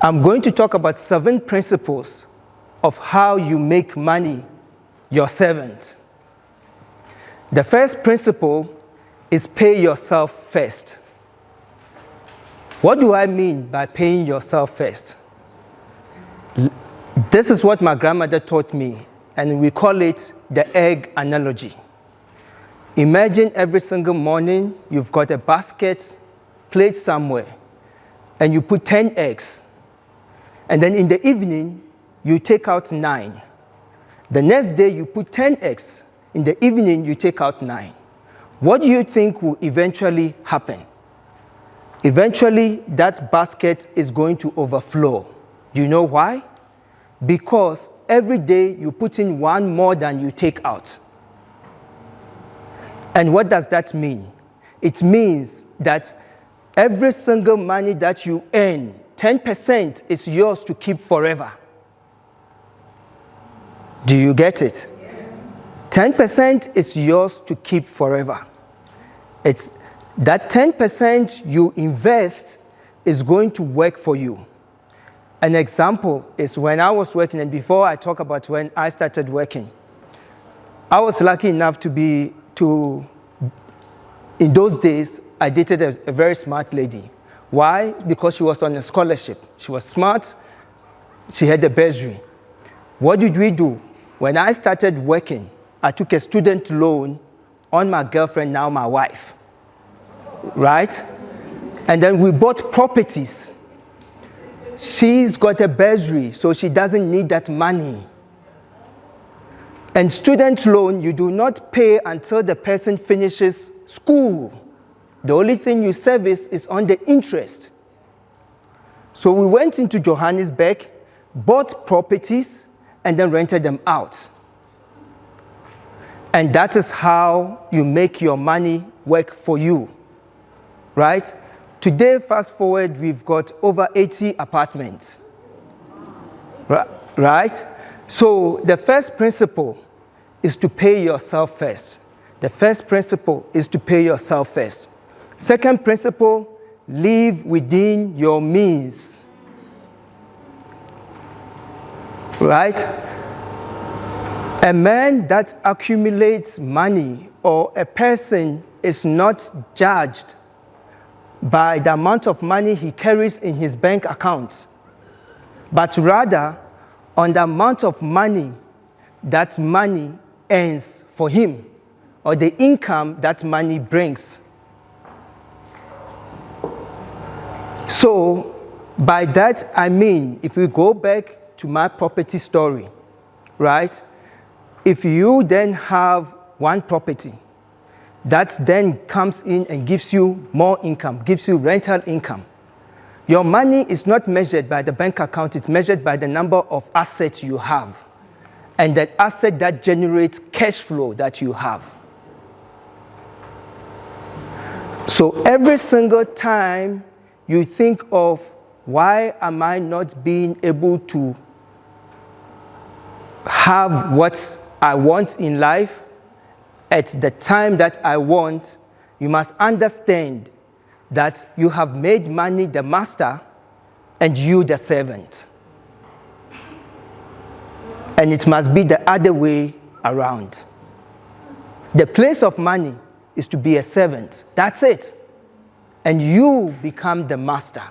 I'm going to talk about 7 principles of how you make money your servant. The first principle is pay yourself first. What do I mean by paying yourself first? This is what my grandmother taught me, and we call it the egg analogy. Imagine every single morning you've got a basket placed somewhere, and you put 10 eggs. And then in the evening, you take out 9. The next day, you put 10 eggs. In the evening, you take out 9. What do you think will eventually happen? Eventually, that basket is going to overflow. Do you know why? Because every day, you put in 1 more than you take out. And what does that mean? It means that every single money that you earn, 10% is yours to keep forever. Do you get it? 10% is yours to keep forever. It's that 10% you invest is going to work for you. An example is when I was working, and before I talk about when I started working, I was lucky enough in those days, I dated a very smart lady. Why? Because she was on a scholarship. She was smart. She had a bursary. What did we do? When I started working, I took a student loan on my girlfriend, now my wife. Right? And then we bought properties. She's got a bursary, so she doesn't need that money. And student loan, you do not pay until the person finishes school. The only thing you service is on the interest. So we went into Johannesburg, bought properties, and then rented them out. And that is how you make your money work for you, right? Today, fast forward, we've got over 80 apartments, right? So the first principle is to pay yourself first. The first principle is to pay yourself first. Second principle, live within your means. Right? A man that accumulates money, or a person, is not judged by the amount of money he carries in his bank account, but rather on the amount of money that money earns for him, or the income that money brings. So, by that I mean, if we go back to my property story, right? If you then have 1 property that then comes in and gives you more income, gives you rental income, your money is not measured by the bank account, it's measured by the number of assets you have, and that asset that generates cash flow that you have. So every single time you think of, why am I not being able to have what I want in life at the time that I want, you must understand that you have made money the master and you the servant. And it must be the other way around. The place of money is to be a servant. That's it. And you become the master.